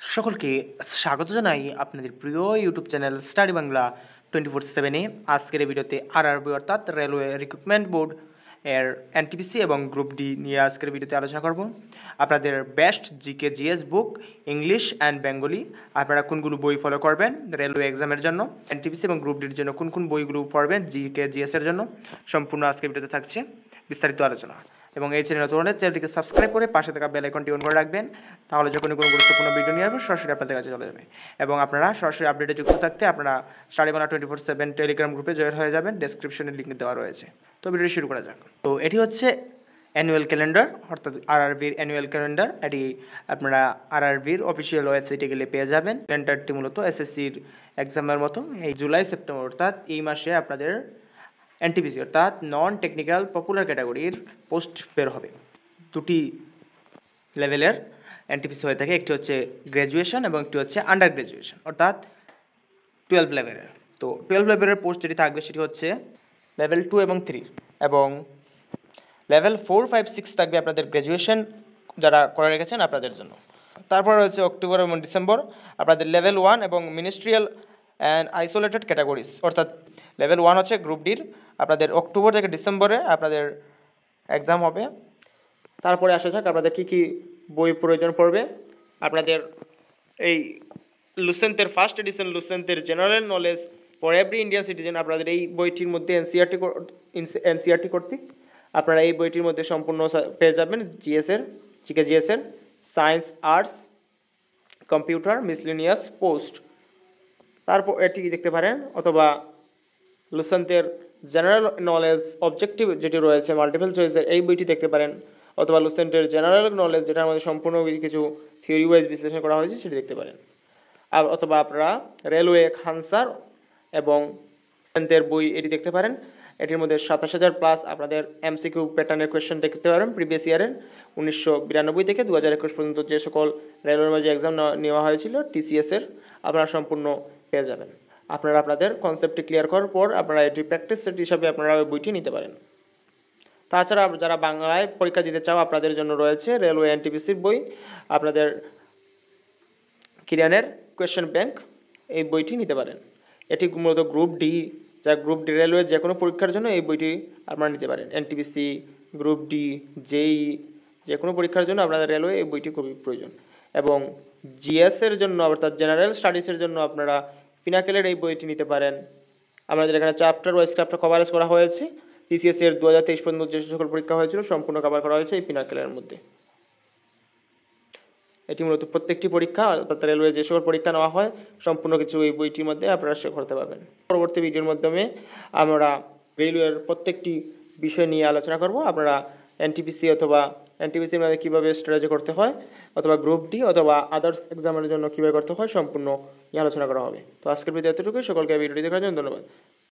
সকলকে স্বাগত জানাই আপনাদের প্রিয় ইউটিউব চ্যানেল স্টাডি বাংলা 24/7-এ। আজকের এই ভিডিওতে আরআরবি অর্থাৎ রেলওয়ে রিক্রুটমেন্ট বোর্ড এর এনটিপিসি এবং গ্রুপ ডি নিয়ে আজকের ভিডিওতে আলোচনা করব। আপনাদের best GK GS book English and Bengali আপনারা কোনগুলো বই ফলো করবেন রেলওয়ে এক্সামের জন্য, এনটিপিসি এবং গ্রুপ ডির জন্য কোন কোন বইগুলো পড়বেন জিকে জিএস এর জন্য, সম্পূর্ণ আজকের ভিডিওতে থাকছে বিস্তারিত আলোচনা। এবং এই চ্যানেল নতুন হলে চ্যানেলটিকে সাবস্ক্রাইব করে পাশে থাকা বেল আইকনটি অন করে রাখবেন, তাহলে যখন কোনো গুরুত্বপূর্ণ ভিডিও নিয়ে আসবে সরাসরি আপনাদের কাছে চলে যাবে। এবং আপনারা সরাসরি আপডেটে যুক্ত থাকতে আপনারা স্টাডি বাংলা 24/7 টেলিগ্রাম গ্রুপে জয়েন হয়ে যাবেন, ডেসক্রিপশনে লিঙ্ক দেওয়া রয়েছে। তো ভিডিওটি শুরু করা যাক। তো এটি হচ্ছে অ্যানুয়াল ক্যালেন্ডার অর্থাৎ আরআরবির অ্যানুয়াল ক্যালেন্ডার। এটি আপনারা আরআরবির অফিসিয়াল ওয়েবসাইটে গেলে পেয়ে যাবেন। ক্যালেন্ডারটি মূলত এসএসসির এক্সামের মতো এই জুলাই সেপ্টেম্বর অর্থাৎ এই মাসে আপনাদের এনটিপিসি অর্থাৎ নন টেকনিক্যাল পপুলার ক্যাটাগরির পোস্ট বের হবে। দুটি লেভেলের এনটিপিসি হয়ে থাকে, একটি হচ্ছে গ্র্যাজুয়েশন এবং একটি হচ্ছে আন্ডার গ্র্যাজুয়েশন অর্থাৎ 12 লেভেলের। তো 12 লেভেলের পোস্ট যেটি থাকবে সেটি হচ্ছে লেভেল 2 এবং 3, এবং লেভেল 4, 5, 6 থাকবে আপনাদের গ্র্যাজুয়েশন যারা করে রেখেছেন আপনাদের জন্য। তারপর রয়েছে অক্টোবর এবং ডিসেম্বর আপনাদের লেভেল 1 এবং মিনিস্ট্রিয়াল অ্যান্ড আইসোলেটেড ক্যাটাগরিজ অর্থাৎ লেভেল 1 হচ্ছে গ্রুপ ডির, আপনাদের অক্টোবর থেকে ডিসেম্বরে আপনাদের এক্সাম হবে। তারপরে আসা যাক আপনাদের কী কী বই প্রয়োজন পড়বে। আপনাদের এই লুসেন্টের ফার্স্ট এডিশন লুসেন্টের general knowledge for every Indian citizen, আপনাদের এই বইটির মধ্যে এনসিআরটি কর্তৃক আপনারা এই বইটির মধ্যে সম্পূর্ণ পেয়ে যাবেন জিএসের জিকে জিএসের science, arts, computer, miscellaneous, post. তারপর এটি দেখতে পারেন, অথবা লুসেন্টের জেনারেল নলেজ অবজেক্টিভ যেটি রয়েছে মাল্টিপল চয়েসের এই বইটি দেখতে পারেন, অথবা লুসেন্টের জেনারেল নলেজ যেটার মধ্যে সম্পূর্ণ কিছু থিওরি ওয়াইজ বিশ্লেষণ করা হয়েছে সেটি দেখতে পারেন। আর অথবা আপনারা রেলওয়ে খানসার এবং লুসেন্টের বই এটি দেখতে পারেন। এটির মধ্যে 27,000+ আপনাদের এমসিকিউ প্যাটার্নের কোয়েশ্চেন দেখতে পারেন প্রিভিয়াস ইয়ারের 1992 থেকে 2021 পর্যন্ত যে সকল রেলওয়ের মাঝে এক্সাম নেওয়া হয়েছিল টিসিএসের আপনারা সম্পূর্ণ পেয়ে যাবেন। আপনারা আপনাদের কনসেপ্টটি ক্লিয়ার করার পর আপনারা এটি প্র্যাকটিস সেট হিসাবে আপনারা ওই বইটি নিতে পারেন। তাছাড়া যারা বাংলায় পরীক্ষা দিতে চাও আপনাদের জন্য রয়েছে রেলওয়ে এনটিপিসির বই, আপনাদের কিরিয়ানের কোয়েশ্চেন ব্যাংক এই বইটি নিতে পারেন। এটি মূলত গ্রুপ ডি, যা গ্রুপ ডি রেলওয়ে যে কোনো পরীক্ষার জন্য এই বইটি আপনারা নিতে পারেন। এনটিপিসি, গ্রুপ ডি, জেই যে কোনো পরীক্ষার জন্য আপনাদের রেলওয়ে এই বইটি খুবই প্রয়োজন। এবং জিএসের জন্য অর্থাৎ জেনারেল স্টাডিজের জন্য আপনারা পিনাকেলের এই বইটি নিতে পারেন। আমাদের এখানে চ্যাপ্টার ওয়াইজ চ্যাপ্টার কভারেজ করা হয়েছে। টিসিএস এর 2023 পর্যন্ত যে সকল পরীক্ষা হয়েছিল সম্পূর্ণ কভার করা হয়েছে এই পিনাকেলের মধ্যে। এটি মূলত প্রত্যেকটি পরীক্ষা অর্থাৎ রেলওয়ে যে সকল পরীক্ষা নেওয়া হয় সম্পূর্ণ কিছু এই বইটির মধ্যে আপনারা শেয়ার করতে পারবেন। পরবর্তী ভিডিওর মাধ্যমে আমরা রেলওয়ের প্রত্যেকটি বিষয় নিয়ে আলোচনা করব। আপনারা এনটিপিসি অথবা এনটিপিসির মধ্যে কীভাবে স্ট্র্যাটেজি করতে হয়, অথবা গ্রুপ ডি অথবা আদার্স এক্সামের জন্য কীভাবে করতে হয় সম্পূর্ণ নিয়ে আলোচনা করা হবে। তো আজকের ভিডিও এতটুকুই। সকলকে ভিডিওটি দেখার জন্য ধন্যবাদ।